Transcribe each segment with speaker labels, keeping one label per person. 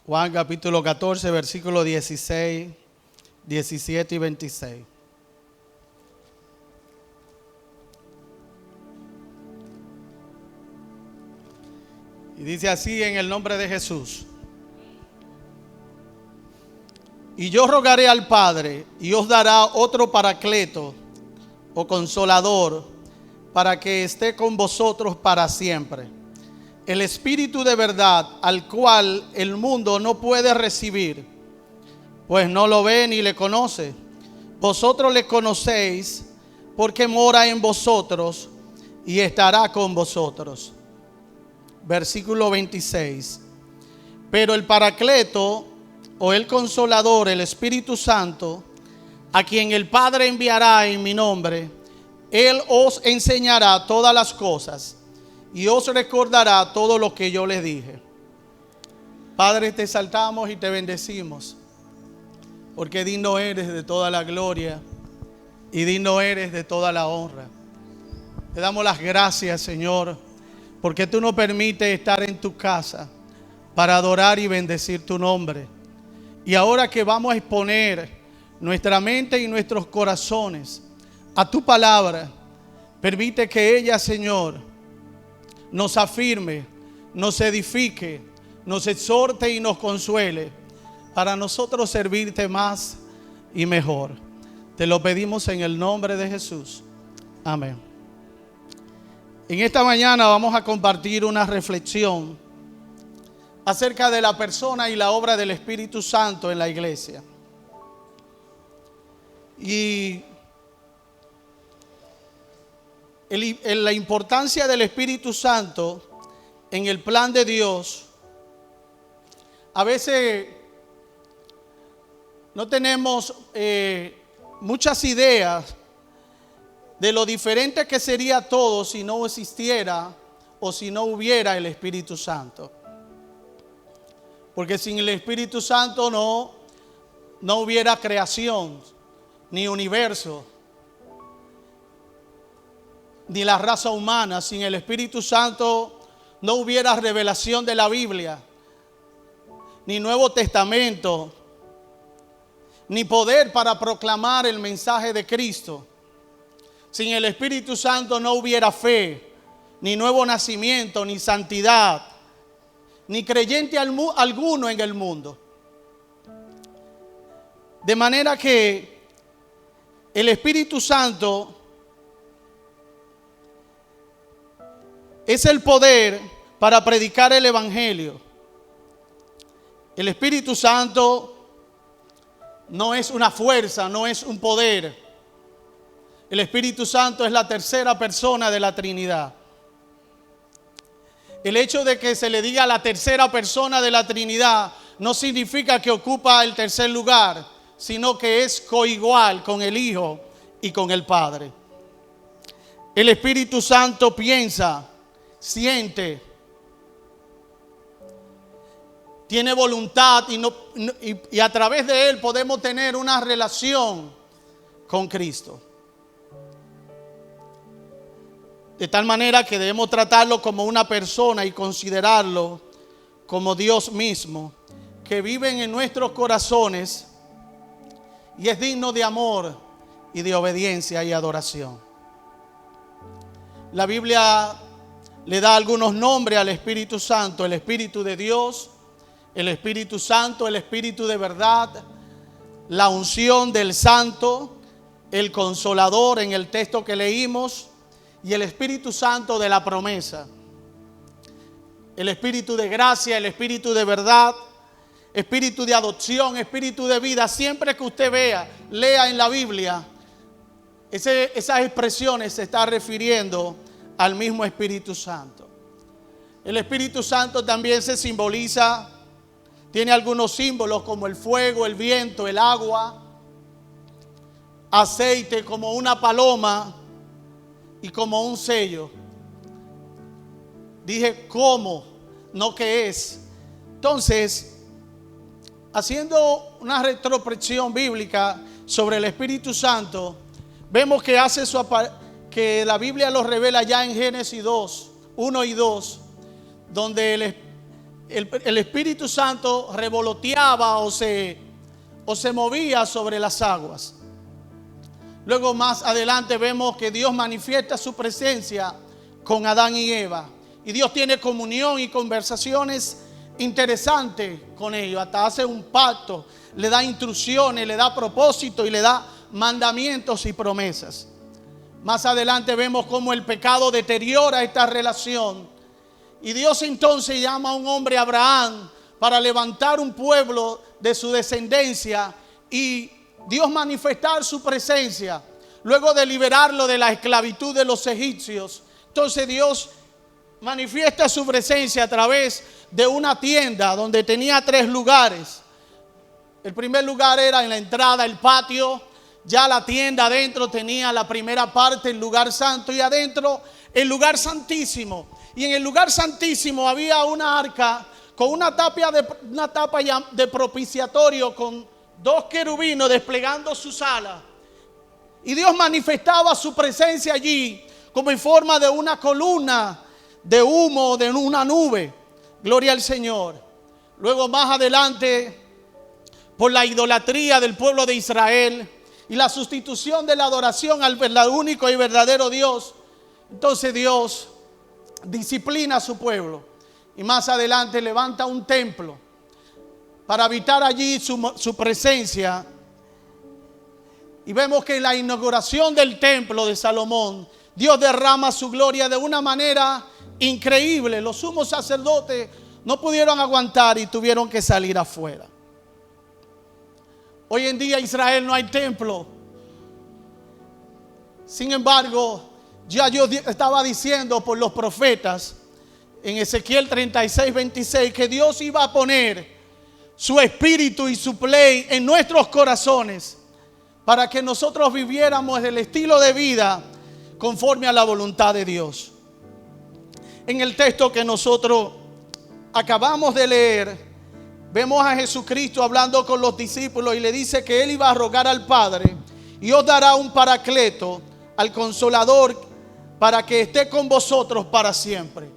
Speaker 1: Juan capítulo 14, versículos 16, 17 y 26. Y dice así en el nombre de Jesús. Y yo rogaré al Padre y os dará otro Paracleto o Consolador para que esté con vosotros para siempre. El Espíritu de verdad, al cual el mundo no puede recibir, pues no lo ve ni le conoce. Vosotros le conocéis porque mora en vosotros y estará con vosotros. Versículo 26. Pero el Paracleto o el Consolador, el Espíritu Santo, a quien el Padre enviará en mi nombre, Él os enseñará todas las cosas y os recordará todo lo que yo les dije. Padre, te exaltamos y te bendecimos, porque digno eres de toda la gloria y digno eres de toda la honra. Te damos las gracias, Señor, porque tú nos permites estar en tu casa para adorar y bendecir tu nombre. Y ahora que vamos a exponer nuestra mente y nuestros corazones a tu palabra, permite que ella, Señor, nos afirme, nos edifique, nos exhorte y nos consuele para nosotros servirte más y mejor. Te lo pedimos en el nombre de Jesús. Amén. En esta mañana vamos a compartir una reflexión acerca de la persona y la obra del Espíritu Santo en la iglesia. Y la importancia del Espíritu Santo en el plan de Dios. A veces no tenemos muchas ideas de lo diferente que sería todo si no existiera o si no hubiera el Espíritu Santo. Porque sin el Espíritu Santo no hubiera creación, ni universo, ni la raza humana. Sin el Espíritu Santo no hubiera revelación de la Biblia, ni Nuevo Testamento, ni poder para proclamar el mensaje de Cristo. Sin el Espíritu Santo no hubiera fe, ni nuevo nacimiento, ni santidad, ni creyente alguno en el mundo. De manera que el Espíritu Santo es el poder para predicar el Evangelio. El Espíritu Santo no es una fuerza, no es un poder. El Espíritu Santo es la tercera persona de la Trinidad. El hecho de que se le diga la tercera persona de la Trinidad no significa que ocupa el tercer lugar, sino que es coigual con el Hijo y con el Padre. El Espíritu Santo piensa, siente, tiene voluntad y a través de él podemos tener una relación con Cristo. De tal manera que debemos tratarlo como una persona y considerarlo como Dios mismo, que vive en nuestros corazones y es digno de amor y de obediencia y adoración. La Biblia le da algunos nombres al Espíritu Santo: el Espíritu de Dios, el Espíritu Santo, el Espíritu de verdad, la unción del Santo, el Consolador en el texto que leímos, y el Espíritu Santo de la promesa. El Espíritu de gracia, el Espíritu de verdad, Espíritu de adopción, Espíritu de vida. Siempre que usted lea en la Biblia, esas expresiones se están refiriendo al mismo Espíritu Santo. El Espíritu Santo también se simboliza, tiene algunos símbolos como el fuego, el viento, el agua, aceite como una paloma y como un sello. Dije cómo, no qué es. Entonces, haciendo una retrospección bíblica sobre el Espíritu Santo, vemos que que la Biblia lo revela ya en Génesis 2, 1 y 2, donde el Espíritu Santo revoloteaba o se movía sobre las aguas. Luego más adelante vemos que Dios manifiesta su presencia con Adán y Eva. Y Dios tiene comunión y conversaciones interesantes con ellos. Hasta hace un pacto, le da instrucciones, le da propósito y le da mandamientos y promesas. Más adelante vemos cómo el pecado deteriora esta relación. Y Dios entonces llama a un hombre, Abraham, para levantar un pueblo de su descendencia y Dios manifestar su presencia. Luego de liberarlo de la esclavitud de los egipcios, entonces Dios manifiesta su presencia a través de una tienda donde tenía 3 lugares. El primer lugar era en la entrada, el patio. Ya la tienda adentro tenía la primera parte, el lugar santo, y adentro el lugar santísimo. Y en el lugar santísimo había una arca con una tapa de propiciatorio con 2 querubines desplegando sus alas. Y Dios manifestaba su presencia allí como en forma de una columna de humo, de una nube. Gloria al Señor. Luego más adelante, por la idolatría del pueblo de Israel y la sustitución de la adoración al único y verdadero Dios, entonces Dios disciplina a su pueblo y más adelante levanta un templo para habitar allí su presencia. Y vemos que en la inauguración del templo de Salomón, Dios derrama su gloria de una manera increíble. Los sumos sacerdotes no pudieron aguantar y tuvieron que salir afuera. Hoy en día Israel no hay templo. Sin embargo, ya Dios estaba diciendo por los profetas en Ezequiel 36:26 que Dios iba a poner su espíritu y su play en nuestros corazones para que nosotros viviéramos el estilo de vida conforme a la voluntad de Dios. En el texto que nosotros acabamos de leer, vemos a Jesucristo hablando con los discípulos y le dice que Él iba a rogar al Padre y os dará un paracleto, al Consolador, para que esté con vosotros para siempre.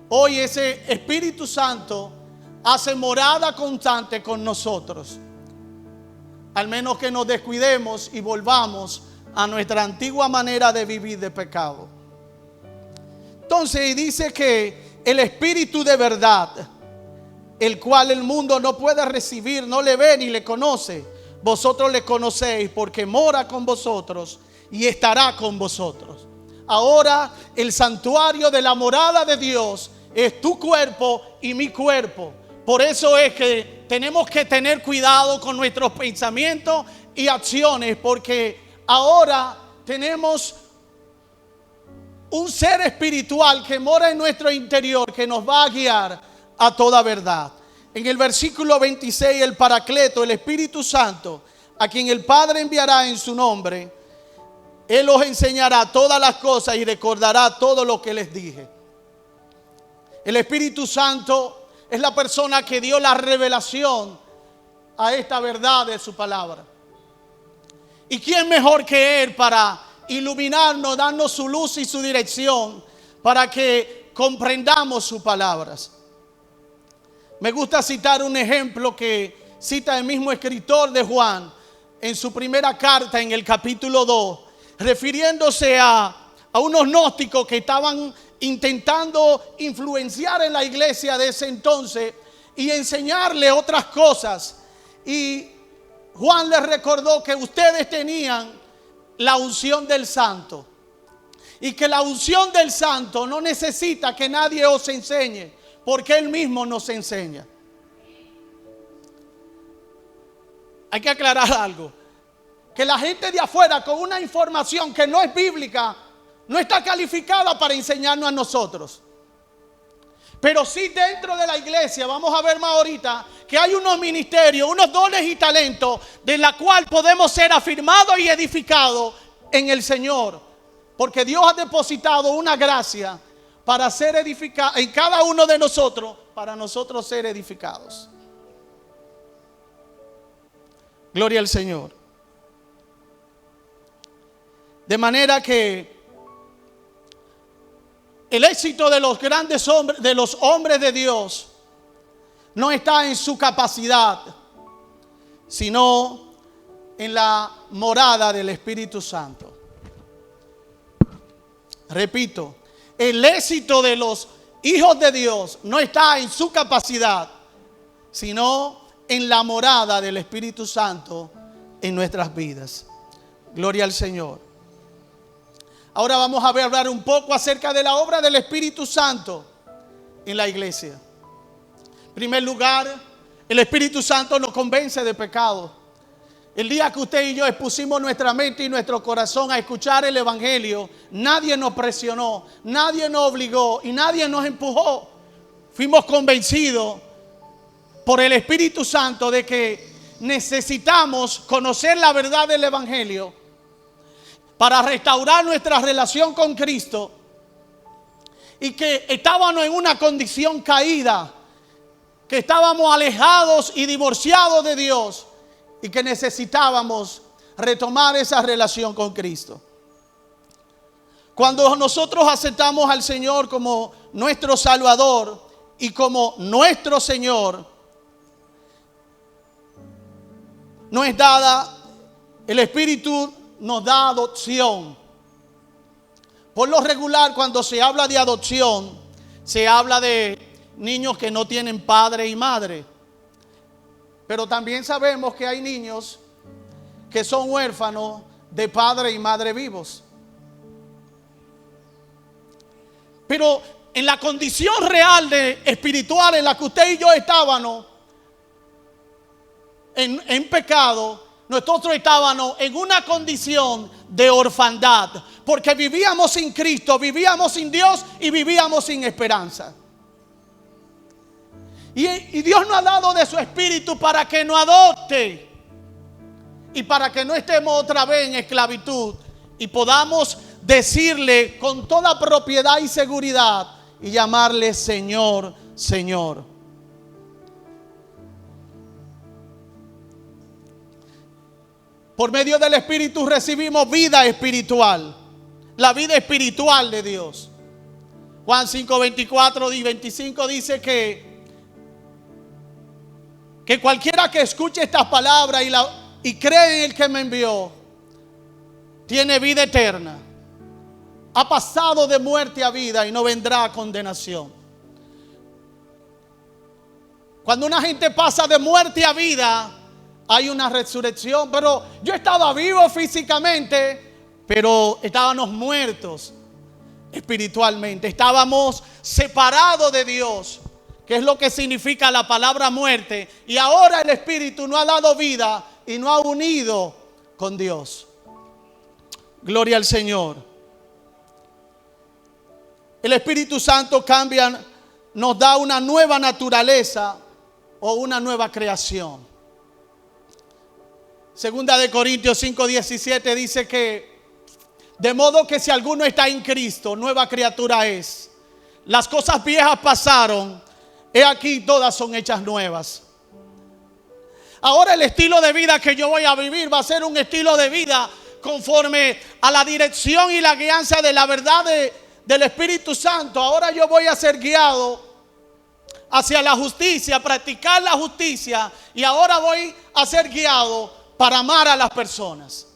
Speaker 1: Hoy ese Espíritu Santo hace morada constante con nosotros, al menos que nos descuidemos y volvamos a nuestra antigua manera de vivir de pecado. Entonces dice que el Espíritu de verdad, el cual el mundo no puede recibir, no le ve ni le conoce, vosotros le conocéis porque mora con vosotros y estará con vosotros. Ahora el santuario de la morada de Dios es tu cuerpo y mi cuerpo. Por eso es que tenemos que tener cuidado con nuestros pensamientos y acciones, porque ahora tenemos un ser espiritual que mora en nuestro interior, que nos va a guiar a toda verdad. En el versículo 26, el Paracleto, el Espíritu Santo, a quien el Padre enviará en su nombre, Él os enseñará todas las cosas y recordará todo lo que les dije. El Espíritu Santo es la persona que dio la revelación a esta verdad de su palabra. ¿Y quién mejor que Él para iluminarnos, darnos su luz y su dirección para que comprendamos sus palabras? Me gusta citar un ejemplo que cita el mismo escritor de Juan en su primera carta, en el capítulo 2, refiriéndose a unos gnósticos que estaban intentando influenciar en la iglesia de ese entonces y enseñarle otras cosas. Y Juan les recordó que ustedes tenían la unción del Santo y que la unción del Santo no necesita que nadie os enseñe, porque Él mismo nos enseña. Hay que aclarar algo, que la gente de afuera con una información que no es bíblica no está calificada para enseñarnos a nosotros. Pero sí dentro de la iglesia, vamos a ver más ahorita, que hay unos ministerios, unos dones y talentos de la cual podemos ser afirmados y edificados en el Señor. Porque Dios ha depositado una gracia para ser edificado en cada uno de nosotros, para nosotros ser edificados. Gloria al Señor. De manera que el éxito de los grandes hombres, de los hombres de Dios, no está en su capacidad, sino en la morada del Espíritu Santo. Repito, el éxito de los hijos de Dios no está en su capacidad, sino en la morada del Espíritu Santo en nuestras vidas. Gloria al Señor. Ahora vamos a hablar un poco acerca de la obra del Espíritu Santo en la iglesia. En primer lugar, el Espíritu Santo nos convence de pecado. El día que usted y yo expusimos nuestra mente y nuestro corazón a escuchar el Evangelio, nadie nos presionó, nadie nos obligó y nadie nos empujó. Fuimos convencidos por el Espíritu Santo de que necesitamos conocer la verdad del Evangelio para restaurar nuestra relación con Cristo, y que estábamos en una condición caída, que estábamos alejados y divorciados de Dios, y que necesitábamos retomar esa relación con Cristo. Cuando nosotros aceptamos al Señor como nuestro Salvador y como nuestro Señor, nos es dada, el Espíritu nos da adopción. Por lo regular, cuando se habla de adopción, se habla de niños que no tienen padre y madre. Pero también sabemos que hay niños que son huérfanos de padre y madre vivos. Pero en la condición real espiritual en la que usted y yo estábamos, en pecado, nosotros estábamos en una condición de orfandad, porque vivíamos sin Cristo, vivíamos sin Dios y vivíamos sin esperanza. Y Dios nos ha dado de su Espíritu para que nos adopte y para que no estemos otra vez en esclavitud y podamos decirle con toda propiedad y seguridad y llamarle Señor, Señor. Por medio del Espíritu recibimos vida espiritual, la vida espiritual de Dios. Juan 5, 24 y 25 dice que cualquiera que escuche estas palabras y cree en el que me envió, tiene vida eterna. Ha pasado de muerte a vida y no vendrá a condenación. Cuando una gente pasa de muerte a vida, hay una resurrección. Pero yo estaba vivo físicamente, pero estábamos muertos espiritualmente. Estábamos separados de Dios, que es lo que significa la palabra muerte. Y ahora el Espíritu nos ha dado vida y nos ha unido con Dios. Gloria al Señor. El Espíritu Santo cambia, nos da una nueva naturaleza o una nueva creación. Segunda de Corintios 5:17 dice que de modo que si alguno está en Cristo, nueva criatura es. Las cosas viejas pasaron, he aquí todas son hechas nuevas. Ahora el estilo de vida que yo voy a vivir va a ser un estilo de vida conforme a la dirección y la guianza de la verdad del Espíritu Santo. Ahora yo voy a ser guiado hacia la justicia, practicar la justicia, y ahora voy a ser guiado para amar a las personas.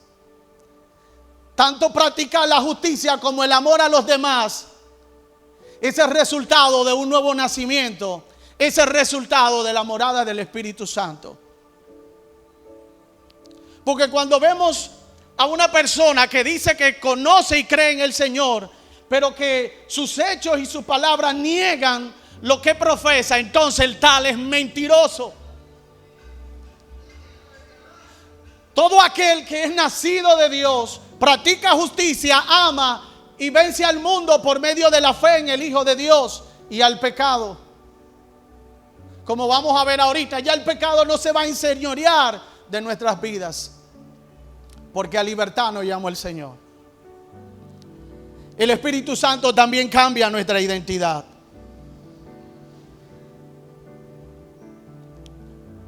Speaker 1: Tanto practicar la justicia como el amor a los demás es el resultado de un nuevo nacimiento, es el resultado de la morada del Espíritu Santo. Porque cuando vemos a una persona que dice que conoce y cree en el Señor, pero que sus hechos y sus palabras niegan lo que profesa, entonces el tal es mentiroso. Todo aquel que es nacido de Dios, practica justicia, ama y vence al mundo por medio de la fe en el Hijo de Dios y al pecado. Como vamos a ver ahorita, ya el pecado no se va a enseñorear de nuestras vidas, porque a libertad nos llamó el Señor. El Espíritu Santo también cambia nuestra identidad.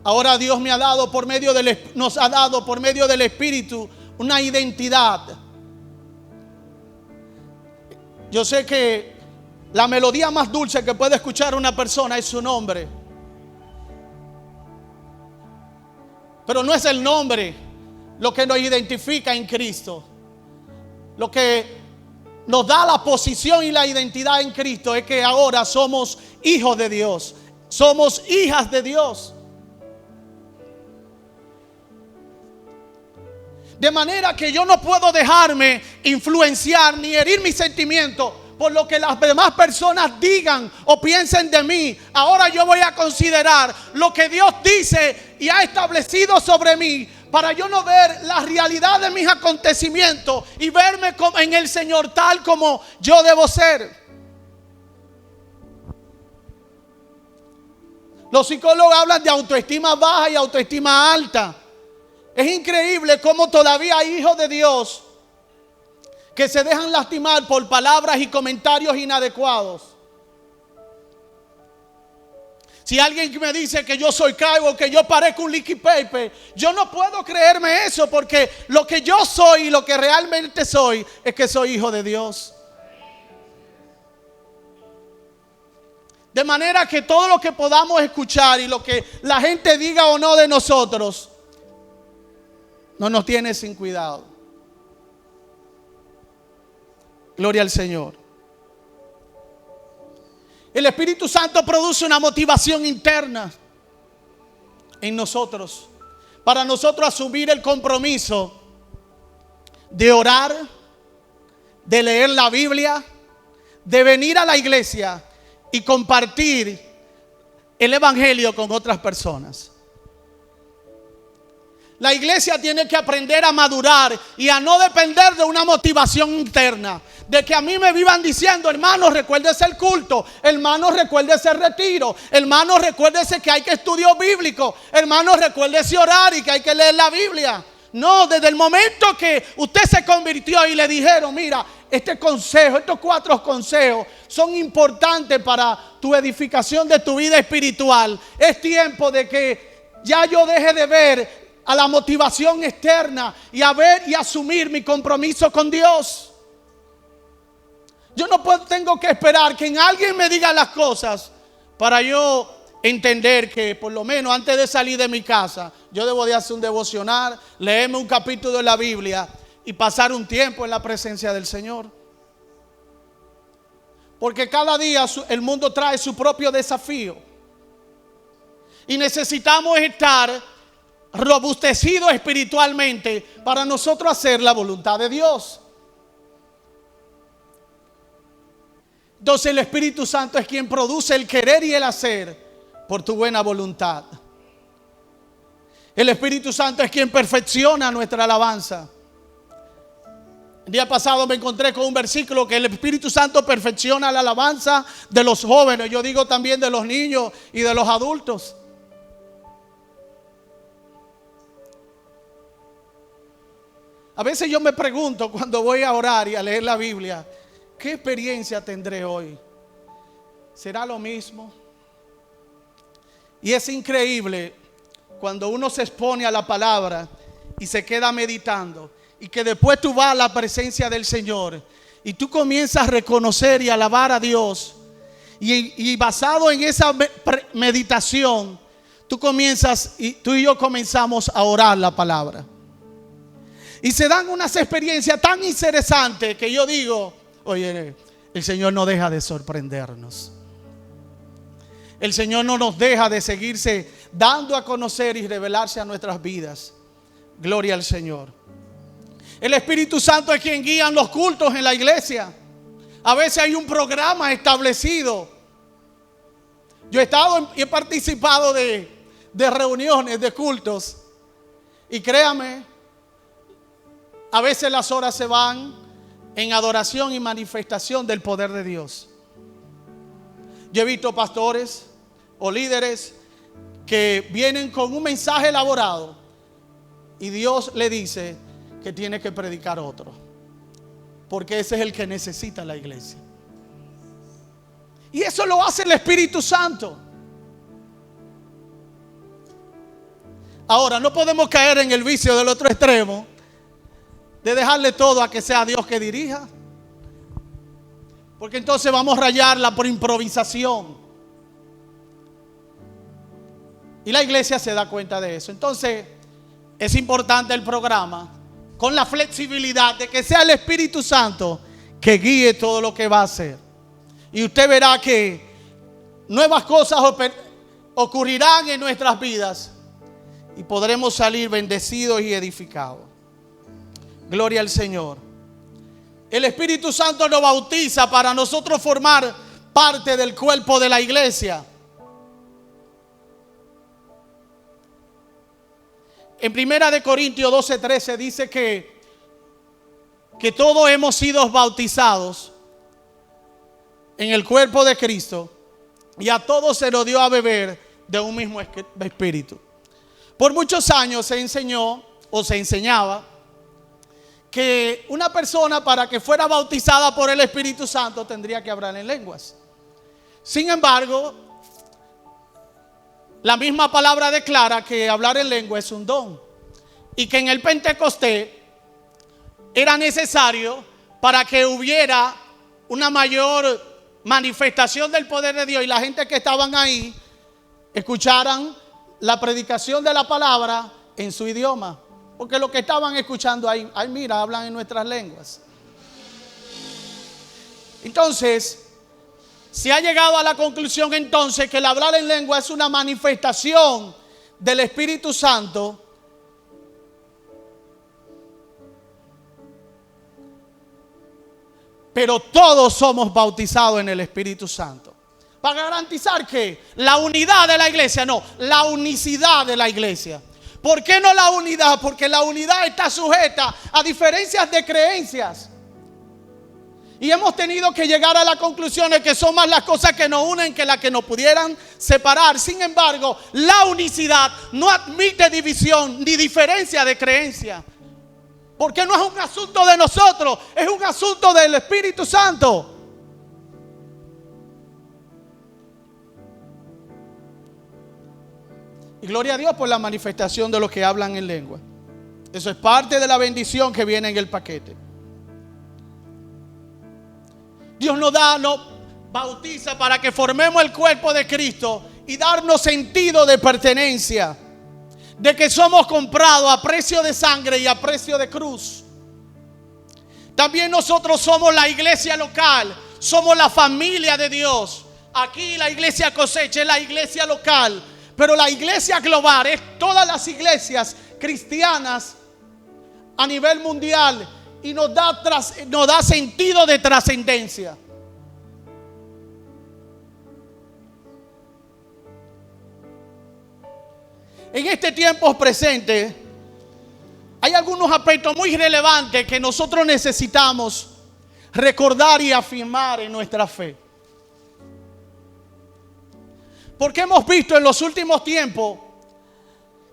Speaker 1: Ahora Dios nos ha dado por medio del Espíritu una identidad. Yo sé que la melodía más dulce que puede escuchar una persona es su nombre. Pero no es el nombre lo que nos identifica en Cristo. Lo que nos da la posición y la identidad en Cristo es que ahora somos hijos de Dios. Somos hijas de Dios. De manera que yo no puedo dejarme influenciar ni herir mis sentimientos por lo que las demás personas digan o piensen de mí. Ahora yo voy a considerar lo que Dios dice y ha establecido sobre mí, para yo no ver la realidad de mis acontecimientos y verme en el Señor tal como yo debo ser. Los psicólogos hablan de autoestima baja y autoestima alta. Es increíble cómo todavía hay hijos de Dios que se dejan lastimar por palabras y comentarios inadecuados. Si alguien me dice que yo soy calvo, que yo parezco un liquid paper, yo no puedo creerme eso, porque lo que yo soy y lo que realmente soy es que soy hijo de Dios. De manera que todo lo que podamos escuchar y lo que la gente diga o no de nosotros no nos tiene sin cuidado. Gloria al Señor. El Espíritu Santo produce una motivación interna en nosotros, para nosotros asumir el compromiso de orar, de leer la Biblia, de venir a la iglesia y compartir el Evangelio con otras personas. La iglesia tiene que aprender a madurar y a no depender de una motivación interna. De que a mí me vivan diciendo: hermano, recuérdese el culto, hermano, recuérdese el retiro, hermano, recuérdese que hay que estudiar bíblico, hermano, recuérdese orar y que hay que leer la Biblia. No, desde el momento que usted se convirtió y le dijeron: mira, este consejo, estos 4 consejos son importantes para tu edificación de tu vida espiritual, es tiempo de que ya yo deje de ver a la motivación externa y a ver y asumir mi compromiso con Dios. Yo no tengo que esperar que alguien me diga las cosas para yo entender que por lo menos antes de salir de mi casa yo debo de hacer un devocional, leerme un capítulo de la Biblia y pasar un tiempo en la presencia del Señor. Porque cada día el mundo trae su propio desafío y necesitamos estar robustecido espiritualmente para nosotros hacer la voluntad de Dios. Entonces el Espíritu Santo es quien produce el querer y el hacer por tu buena voluntad. El Espíritu Santo es quien perfecciona nuestra alabanza. El día pasado me encontré con un versículo que el Espíritu Santo perfecciona la alabanza de los jóvenes. Yo digo también de los niños y de los adultos. A veces yo me pregunto cuando voy a orar y a leer la Biblia, ¿qué experiencia tendré hoy? ¿Será lo mismo? Y es increíble cuando uno se expone a la palabra y se queda meditando, y que después tú vas a la presencia del Señor y tú comienzas a reconocer y alabar a Dios, y basado en esa meditación tú y yo comenzamos a orar la palabra. Y se dan unas experiencias tan interesantes que yo digo: oye, el Señor no deja de sorprendernos. El Señor no nos deja de seguirse dando a conocer y revelarse a nuestras vidas. Gloria al Señor. El Espíritu Santo es quien guía los cultos en la iglesia. A veces hay un programa establecido. Yo he estado y he participado de reuniones, de cultos, y créame, a veces las horas se van en adoración y manifestación del poder de Dios. Yo he visto pastores o líderes que vienen con un mensaje elaborado y Dios le dice que tiene que predicar otro, porque ese es el que necesita la iglesia. Y eso lo hace el Espíritu Santo. Ahora, no podemos caer en el vicio del otro extremo de dejarle todo a que sea Dios que dirija, porque entonces vamos a rayarla por improvisación. Y la iglesia se da cuenta de eso. Entonces, es importante el programa, con la flexibilidad de que sea el Espíritu Santo que guíe todo lo que va a hacer. Y usted verá que nuevas cosas ocurrirán en nuestras vidas y podremos salir bendecidos y edificados. Gloria al Señor. El Espíritu Santo nos bautiza para nosotros formar parte del cuerpo de la iglesia. En 1 Corintios 12:13 dice que todos hemos sido bautizados en el cuerpo de Cristo y a todos se nos dio a beber de un mismo espíritu. Por muchos años se enseñó o se enseñaba que una persona, para que fuera bautizada por el Espíritu Santo, tendría que hablar en lenguas. Sin embargo, la misma palabra declara que hablar en lengua es un don y que en el Pentecostés era necesario para que hubiera una mayor manifestación del poder de Dios y la gente que estaban ahí escucharan la predicación de la palabra en su idioma. Porque lo que estaban escuchando ahí, ay mira, hablan en nuestras lenguas. Entonces, se ha llegado a la conclusión entonces que el hablar en lengua es una manifestación del Espíritu Santo. Pero todos somos bautizados en el Espíritu Santo. Para garantizar que la unidad de la iglesia, no, la unicidad de la iglesia. ¿Por qué no la unidad? Porque la unidad está sujeta a diferencias de creencias. Y hemos tenido que llegar a la conclusión de que son más las cosas que nos unen que las que nos pudieran separar. Sin embargo, la unicidad no admite división ni diferencia de creencia. Porque no es un asunto de nosotros, es un asunto del Espíritu Santo. Y gloria a Dios por la manifestación de los que hablan en lengua. Eso es parte de la bendición que viene en el paquete. Dios nos bautiza para que formemos el cuerpo de Cristo y darnos sentido de pertenencia, de que somos comprados a precio de sangre y a precio de cruz. También nosotros somos la iglesia local, somos la familia de Dios. Aquí la iglesia Cosecha es la iglesia local, pero la iglesia global es todas las iglesias cristianas a nivel mundial y nos da sentido de trascendencia. En este tiempo presente hay algunos aspectos muy relevantes que nosotros necesitamos recordar y afirmar en nuestra fe. Porque hemos visto en los últimos tiempos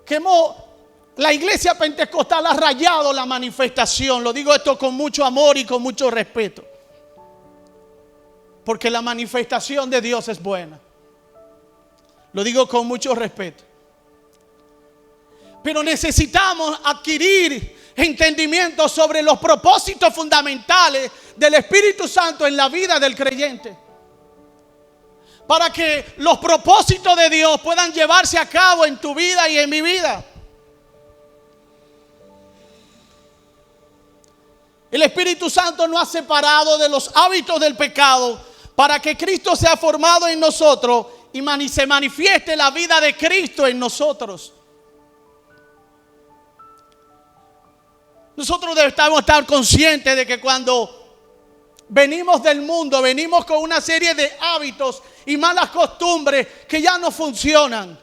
Speaker 1: que la iglesia pentecostal ha rayado la manifestación. Lo digo esto con mucho amor y con mucho respeto. Porque la manifestación de Dios es buena. Lo digo con mucho respeto. Pero necesitamos adquirir entendimiento sobre los propósitos fundamentales del Espíritu Santo en la vida del creyente. Para que los propósitos de Dios puedan llevarse a cabo en tu vida y en mi vida. El Espíritu Santo nos ha separado de los hábitos del pecado para que Cristo sea formado en nosotros y se manifieste la vida de Cristo en nosotros. Nosotros debemos estar conscientes de que cuando venimos del mundo, venimos con una serie de hábitos y malas costumbres que ya no funcionan.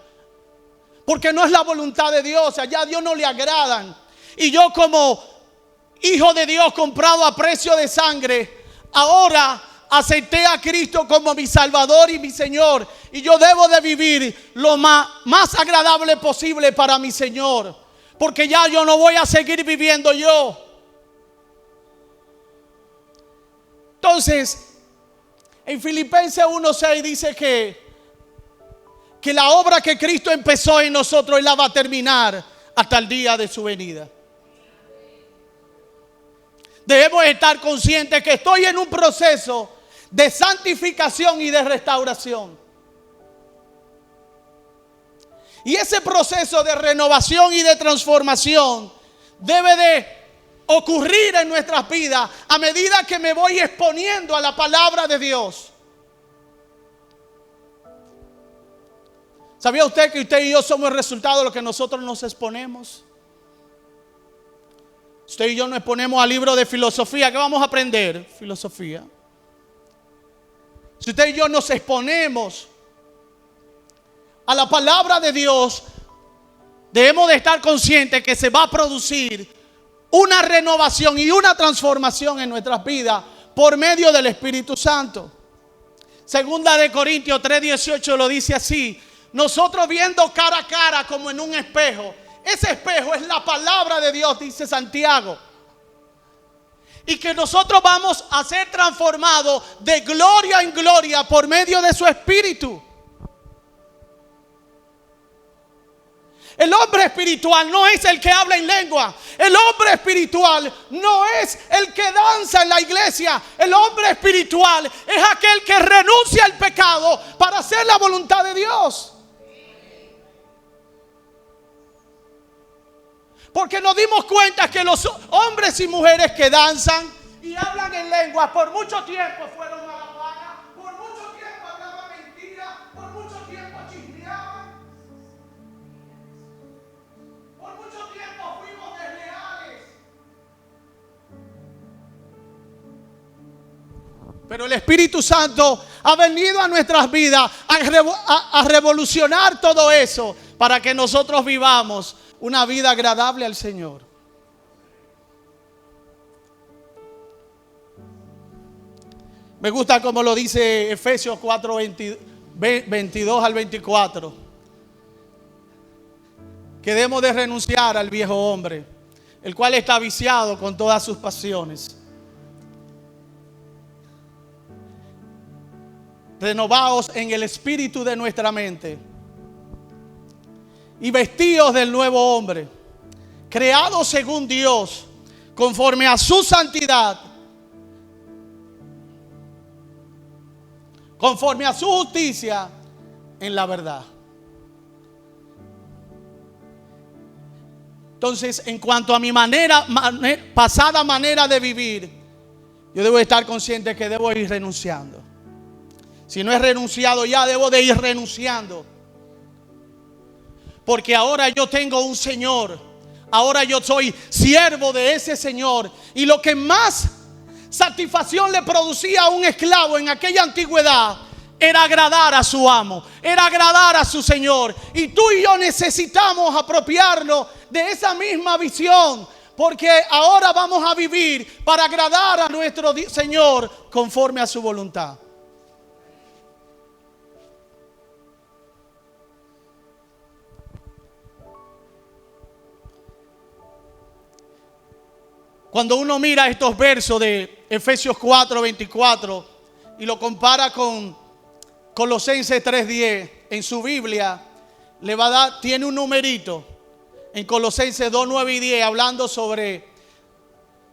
Speaker 1: Porque no es la voluntad de Dios, allá a Dios no le agradan. Y yo como hijo de Dios comprado a precio de sangre, ahora acepté a Cristo como mi Salvador y mi Señor. Y yo debo de vivir lo más agradable posible para mi Señor. Porque ya yo no voy a seguir viviendo yo. Entonces, en Filipenses 1:6 dice que la obra que Cristo empezó en nosotros, Él la va a terminar hasta el día de su venida. Debemos estar conscientes que estoy en un proceso de santificación y de restauración. Y ese proceso de renovación y de transformación debe de ocurrir en nuestras vidas a medida que me voy exponiendo a la palabra de Dios. ¿Sabía usted que usted y yo somos el resultado de lo que nosotros nos exponemos? Usted y yo nos exponemos al libro de filosofía. ¿Qué vamos a aprender? Filosofía. Si usted y yo nos exponemos a la palabra de Dios, debemos de estar conscientes que se va a producir una renovación y una transformación en nuestras vidas por medio del Espíritu Santo. Segunda de Corintios 3:18 lo dice así: nosotros viendo cara a cara como en un espejo. Ese espejo es la palabra de Dios, dice Santiago. Y que nosotros vamos a ser transformados de gloria en gloria por medio de su Espíritu. El hombre espiritual no es el que habla en lengua. El hombre espiritual no es el que danza en la iglesia. El hombre espiritual es aquel que renuncia al pecado para hacer la voluntad de Dios. Porque nos dimos cuenta que los hombres y mujeres que danzan y hablan en lengua por mucho tiempo fueron a la paga, por mucho tiempo hablaban mentiras, por mucho tiempo chismeaban, por mucho tiempo fuimos desleales. Pero el Espíritu Santo ha venido a nuestras vidas a revolucionar todo eso para que nosotros vivamos una vida agradable al Señor. Me gusta como lo dice Efesios 4, 22 al 24. Que debemos de renunciar al viejo hombre, el cual está viciado con todas sus pasiones. Renovaos en el espíritu de nuestra mente y vestidos del nuevo hombre, creado según Dios, conforme a su santidad, conforme a su justicia en la verdad. Entonces, en cuanto a mi pasada manera de vivir, yo debo estar consciente que debo ir renunciando. Si no he renunciado ya, debo de ir renunciando. Porque ahora yo tengo un Señor. Ahora yo soy siervo de ese Señor. Y lo que más satisfacción le producía a un esclavo en aquella antigüedad era agradar a su amo, era agradar a su Señor. Y tú y yo necesitamos apropiarnos de esa misma visión, porque ahora vamos a vivir para agradar a nuestro Señor conforme a su voluntad. Cuando uno mira estos versos de Efesios 4, 24 y lo compara con Colosenses 3:10 en su Biblia, le va a dar, tiene un numerito en Colosenses 2, 9 y 10 hablando sobre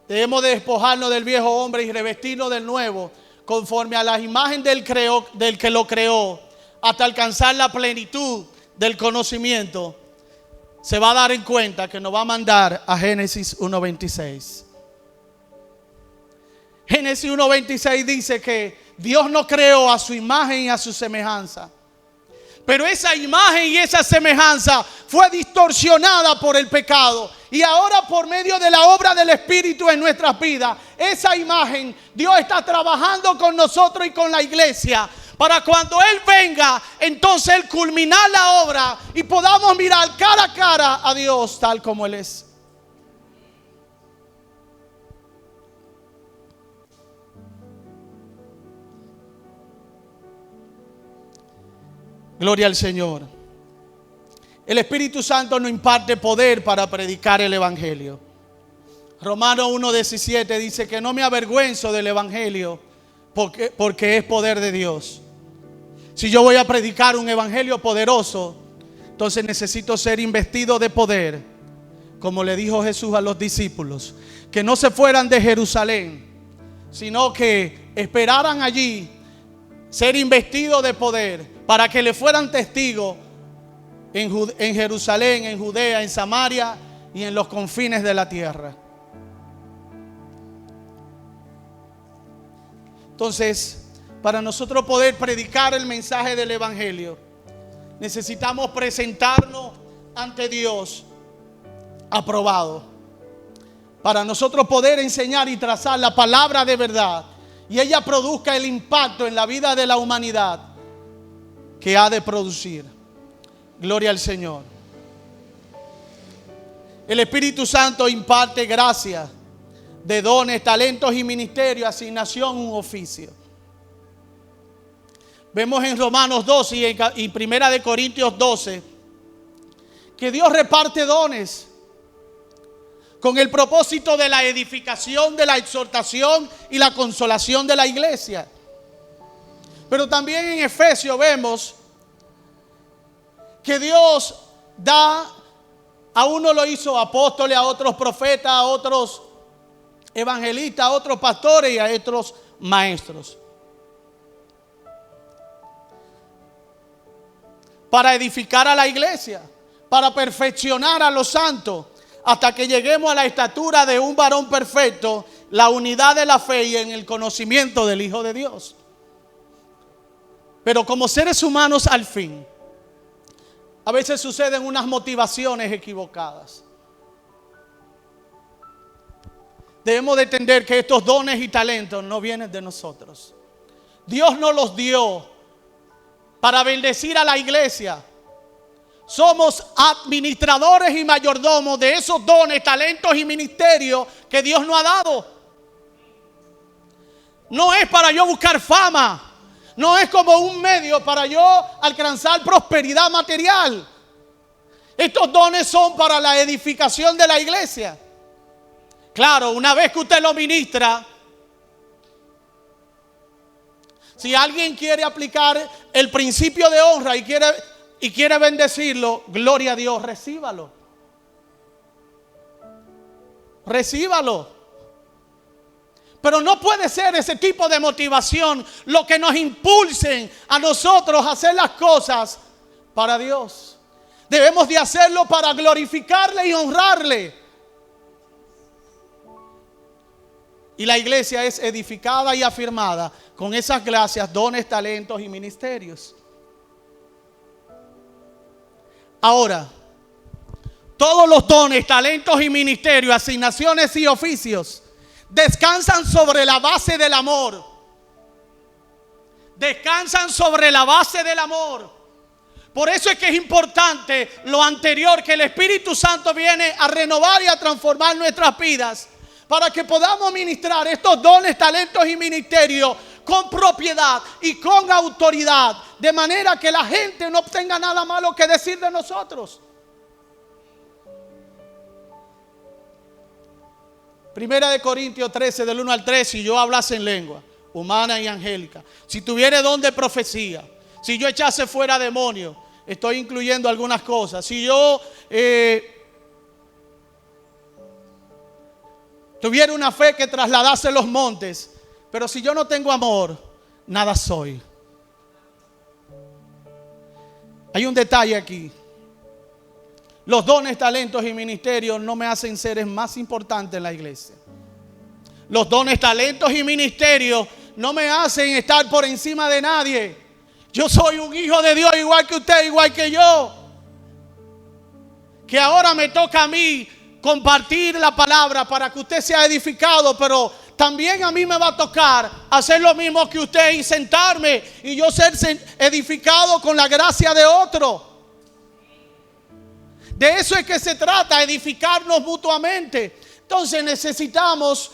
Speaker 1: debemos de despojarnos del viejo hombre y revestirnos del nuevo conforme a la imagen del que lo creó hasta alcanzar la plenitud del conocimiento. Se va a dar en cuenta que nos va a mandar a Génesis 1:26. Génesis 1:26 dice que Dios nos creó a su imagen y a su semejanza. Pero esa imagen y esa semejanza fue distorsionada por el pecado. Y ahora por medio de la obra del Espíritu en nuestras vidas, esa imagen, Dios está trabajando con nosotros y con la iglesia. Para cuando Él venga, entonces Él culminar la obra y podamos mirar cara a cara a Dios tal como Él es. Gloria al Señor. El Espíritu Santo nos imparte poder para predicar el Evangelio. Romanos 1:17 dice que no me avergüenzo del Evangelio porque es poder de Dios. Si yo voy a predicar un Evangelio poderoso, entonces necesito ser investido de poder, como le dijo Jesús a los discípulos, que no se fueran de Jerusalén, sino que esperaran allí ser investidos de poder para que le fueran testigos en Jerusalén, en Judea, en Samaria y en los confines de la tierra. Entonces, para nosotros poder predicar el mensaje del Evangelio, necesitamos presentarnos ante Dios aprobado. Para nosotros poder enseñar y trazar la palabra de verdad y ella produzca el impacto en la vida de la humanidad que ha de producir. Gloria al Señor. El Espíritu Santo imparte gracia de dones, talentos y ministerios, asignación, un oficio. Vemos en Romanos 12 y Primera de Corintios 12 que Dios reparte dones con el propósito de la edificación, de la exhortación y la consolación de la iglesia. Pero también en Efesios vemos que Dios da, a uno lo hizo apóstoles, a otros profetas, a otros evangelistas, a otros pastores y a otros maestros. Para edificar a la iglesia, para perfeccionar a los santos, hasta que lleguemos a la estatura de un varón perfecto, la unidad de la fe y en el conocimiento del Hijo de Dios. Pero como seres humanos al fin, a veces suceden unas motivaciones equivocadas. Debemos de entender que estos dones y talentos no vienen de nosotros. Dios nos los dio para bendecir a la iglesia. Somos administradores y mayordomos de esos dones, talentos y ministerios que Dios nos ha dado. No es para yo buscar fama. No es como un medio para yo alcanzar prosperidad material. Estos dones son para la edificación de la iglesia. Claro, una vez que usted lo ministra, si alguien quiere aplicar el principio de honra y quiere bendecirlo, gloria a Dios, recíbalo. Recíbalo. Pero no puede ser ese tipo de motivación lo que nos impulsen a nosotros a hacer las cosas para Dios. Debemos de hacerlo para glorificarle y honrarle. Y la iglesia es edificada y afirmada con esas gracias, dones, talentos y ministerios. Ahora, todos los dones, talentos y ministerios, asignaciones y oficios descansan sobre la base del amor. Descansan sobre la base del amor. Por eso es que es importante lo anterior, que el Espíritu Santo viene a renovar y a transformar nuestras vidas, para que podamos ministrar estos dones, talentos y ministerios con propiedad y con autoridad, de manera que la gente no tenga nada malo que decir de nosotros. Primera de Corintios 13, del 1 al 3, si yo hablase en lengua humana y angélica, si tuviere don de profecía, si yo echase fuera demonios, estoy incluyendo algunas cosas, si yo tuviera una fe que trasladase los montes, pero si yo no tengo amor, nada soy. Hay un detalle aquí. Los dones, talentos y ministerios no me hacen seres más importantes en la iglesia. Los dones, talentos y ministerios no me hacen estar por encima de nadie. Yo soy un hijo de Dios igual que usted, igual que yo. Que ahora me toca a mí compartir la palabra para que usted sea edificado, pero también a mí me va a tocar hacer lo mismo que usted y sentarme y yo ser edificado con la gracia de otro. De eso es que se trata, edificarnos mutuamente. Entonces necesitamos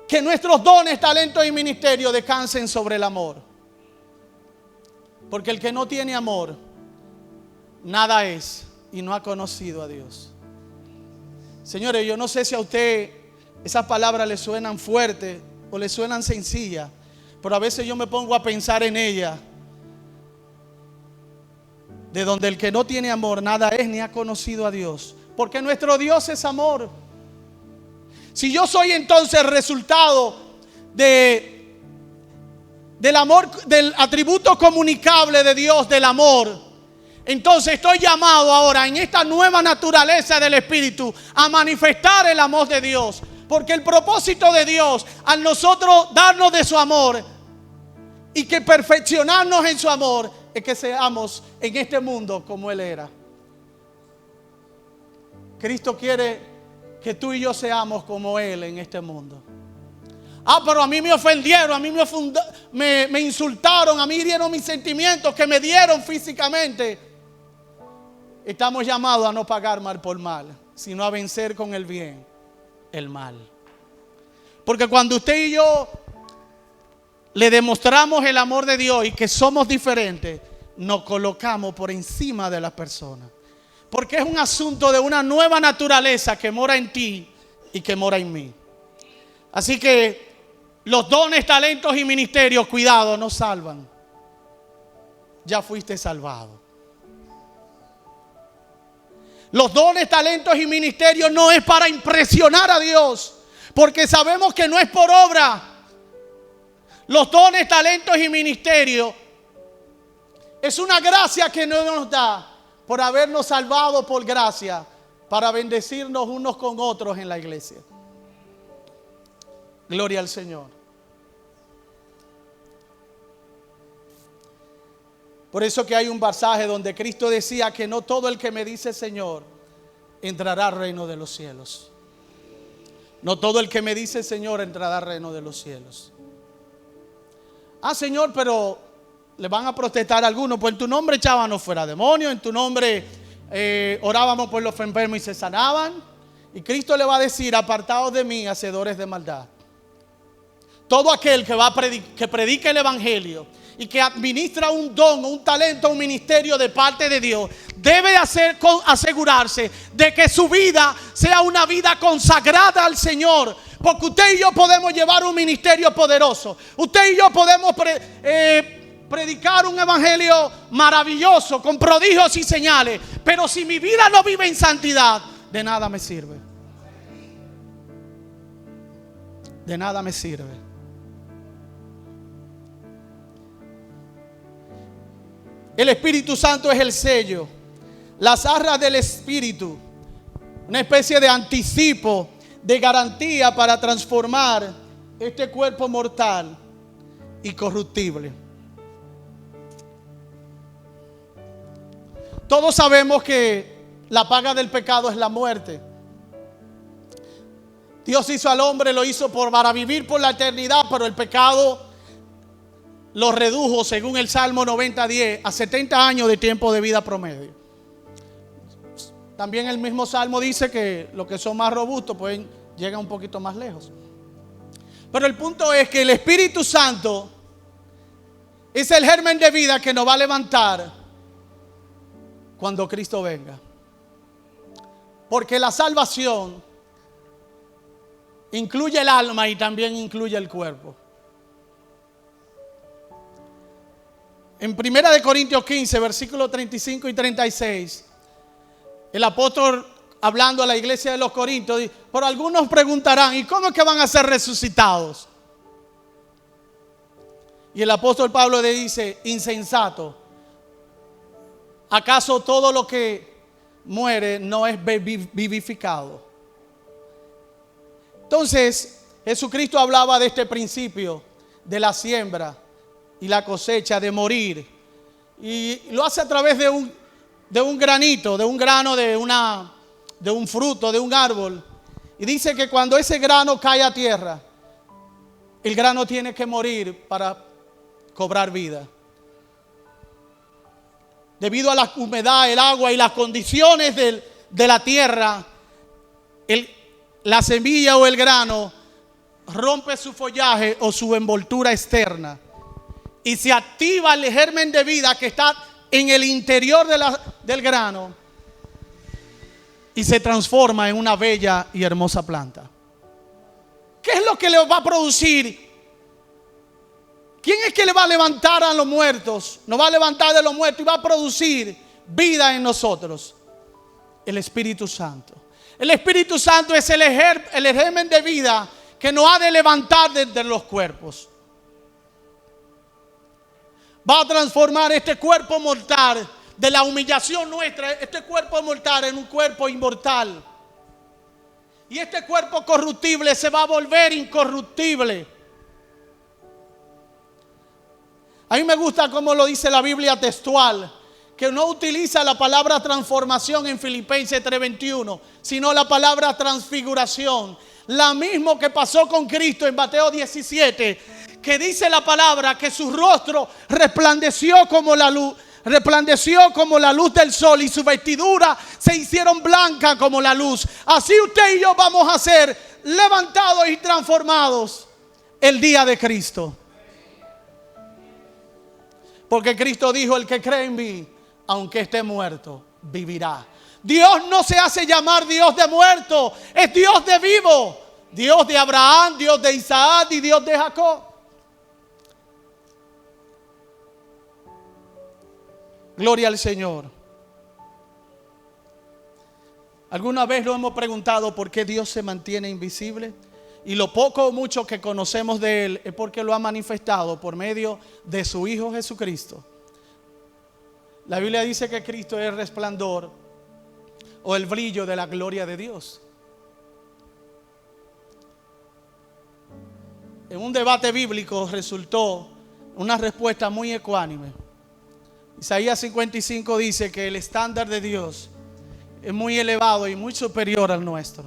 Speaker 1: que nuestros dones, talentos y ministerios descansen sobre el amor. Porque el que no tiene amor, nada es y no ha conocido a Dios. Señores, yo no sé si a usted esas palabras le suenan fuertes o le suenan sencillas, pero a veces yo me pongo a pensar en ellas. De donde el que no tiene amor, nada es ni ha conocido a Dios. Porque nuestro Dios es amor. Si yo soy entonces el resultado del amor, del atributo comunicable de Dios, del amor, Entonces estoy llamado ahora en esta nueva naturaleza del Espíritu a manifestar el amor de Dios. Porque el propósito de Dios, al nosotros darnos de su amor y que perfeccionarnos en su amor, es que seamos en este mundo como Él era. Cristo quiere que tú y yo seamos como Él en este mundo. Pero a mí me ofendieron, a mí me insultaron, a mí hirieron mis sentimientos, que me dieron físicamente. Estamos llamados a no pagar mal por mal, sino a vencer con el bien el mal. Porque cuando usted y yo le demostramos el amor de Dios y que somos diferentes, nos colocamos por encima de las personas. Porque es un asunto de una nueva naturaleza que mora en ti y que mora en mí. Así que los dones, talentos y ministerios, cuidado, no salvan. Ya fuiste salvado. Los dones, talentos y ministerios no es para impresionar a Dios, porque sabemos que no es por obra. Los dones, talentos y ministerios es una gracia que no nos da por habernos salvado por gracia, para bendecirnos unos con otros en la iglesia. Gloria al Señor. Por eso que hay un pasaje donde Cristo decía que no todo el que me dice Señor entrará al reino de los cielos. No todo el que me dice Señor entrará al reino de los cielos. Señor, pero le van a protestar a algunos. Pues en tu nombre echábamos fuera demonios, en tu nombre orábamos por los enfermos y se sanaban. Y Cristo le va a decir: apartados de mí, hacedores de maldad. Todo aquel que predique el evangelio y que administra un don, un talento, un ministerio de parte de Dios, debe asegurarse de que su vida sea una vida consagrada al Señor. Porque usted y yo podemos llevar un ministerio poderoso. Usted y yo podemos predicar un evangelio maravilloso con prodigios y señales. Pero si mi vida no vive en santidad, de nada me sirve. De nada me sirve. El Espíritu Santo es el sello, las arras del Espíritu, una especie de anticipo, de garantía para transformar este cuerpo mortal y corruptible. Todos sabemos que la paga del pecado es la muerte. Dios hizo al hombre, lo hizo para vivir por la eternidad, pero el pecado lo redujo, según el Salmo 90:10, a 70 años de tiempo de vida promedio. También el mismo Salmo dice que los que son más robustos pueden llegar un poquito más lejos. Pero el punto es que el Espíritu Santo es el germen de vida que nos va a levantar cuando Cristo venga. Porque la salvación incluye el alma y también incluye el cuerpo. En 1 Corintios 15, versículos 35 y 36, el apóstol, hablando a la iglesia de los Corintios, dice: por algunos preguntarán, ¿y cómo es que van a ser resucitados? Y el apóstol Pablo le dice: insensato, ¿acaso todo lo que muere no es vivificado? Entonces Jesucristo hablaba de este principio de la siembra y la cosecha, de morir, y lo hace a través de un granito, de un grano, de un fruto, de un árbol. Y dice que cuando ese grano cae a tierra, el grano tiene que morir para cobrar vida. Debido a la humedad, el agua y las condiciones de la tierra, la semilla o el grano rompe su follaje o su envoltura externa y se activa el germen de vida que está en el interior del grano y se transforma en una bella y hermosa planta. ¿Qué es lo que le va a producir? ¿Quién es que le va a levantar a los muertos? Nos va a levantar de los muertos y va a producir vida en nosotros. El Espíritu Santo. El Espíritu Santo es el germen de vida que nos ha de levantar desde los cuerpos. Va a transformar este cuerpo mortal de la humillación nuestra, este cuerpo mortal en un cuerpo inmortal. Y este cuerpo corruptible se va a volver incorruptible. A mí me gusta cómo lo dice la Biblia textual, que no utiliza la palabra transformación en Filipenses 3:21, sino la palabra transfiguración. La misma que pasó con Cristo en Mateo 17, que dice la palabra que su rostro resplandeció como la luz del sol y su vestidura se hicieron blanca como la luz. Así usted y yo vamos a ser levantados y transformados el día de Cristo. Porque Cristo dijo: el que cree en mí, aunque esté muerto, vivirá. Dios no se hace llamar Dios de muerto, es Dios de vivo. Dios de Abraham, Dios de Isaac y Dios de Jacob. Gloria al Señor. ¿Alguna vez lo hemos preguntado por qué Dios se mantiene invisible? Y lo poco o mucho que conocemos de Él es porque lo ha manifestado por medio de su Hijo Jesucristo. La Biblia dice que Cristo es el resplandor o el brillo de la gloria de Dios. En un debate bíblico resultó una respuesta muy ecuánime. Isaías 55 dice que el estándar de Dios es muy elevado y muy superior al nuestro.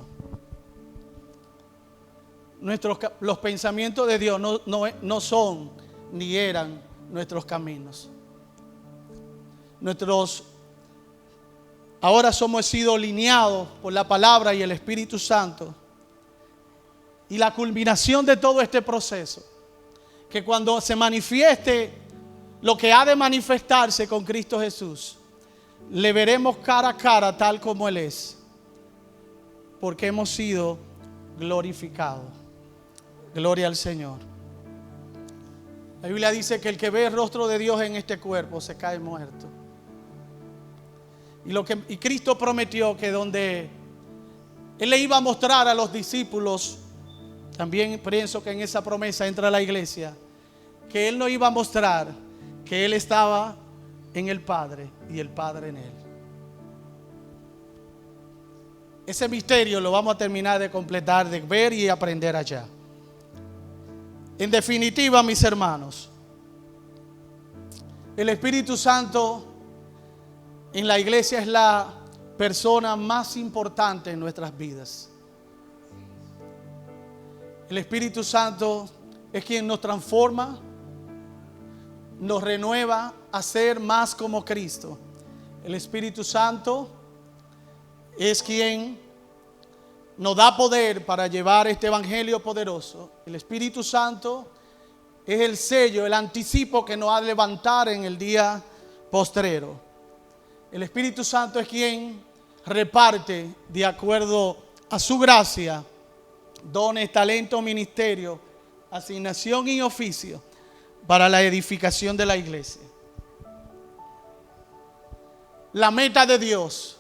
Speaker 1: Los pensamientos de Dios no son ni eran nuestros caminos. Ahora somos sido alineados por la palabra y el Espíritu Santo. Y la culminación de todo este proceso, que cuando se manifieste lo que ha de manifestarse con Cristo Jesús, le veremos cara a cara tal como Él es, porque hemos sido glorificados. Gloria al Señor. La Biblia dice que el que ve el rostro de Dios en este cuerpo se cae muerto. Y Cristo prometió que donde Él le iba a mostrar a los discípulos, también pienso que en esa promesa entra la iglesia, que Él nos iba a mostrar que Él estaba en el Padre y el Padre en Él. Ese misterio lo vamos a terminar de completar, de ver y aprender allá. En definitiva, mis hermanos, el Espíritu Santo en la iglesia es la persona más importante en nuestras vidas. El Espíritu Santo es quien nos transforma, nos renueva a ser más como Cristo. El Espíritu Santo es quien nos da poder para llevar este evangelio poderoso. El Espíritu Santo es el sello, el anticipo que nos ha de levantar en el día postrero. El Espíritu Santo es quien reparte de acuerdo a su gracia dones, talento, ministerio, asignación y oficio para la edificación de la iglesia. La meta de Dios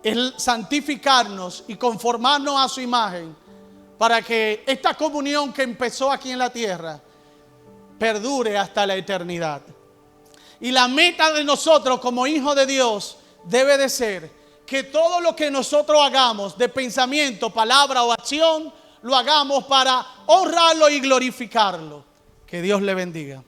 Speaker 1: es santificarnos y conformarnos a su imagen para que esta comunión que empezó aquí en la tierra perdure hasta la eternidad. Y la meta de nosotros como hijos de Dios debe de ser que todo lo que nosotros hagamos de pensamiento, palabra o acción, lo hagamos para honrarlo y glorificarlo. Que Dios le bendiga.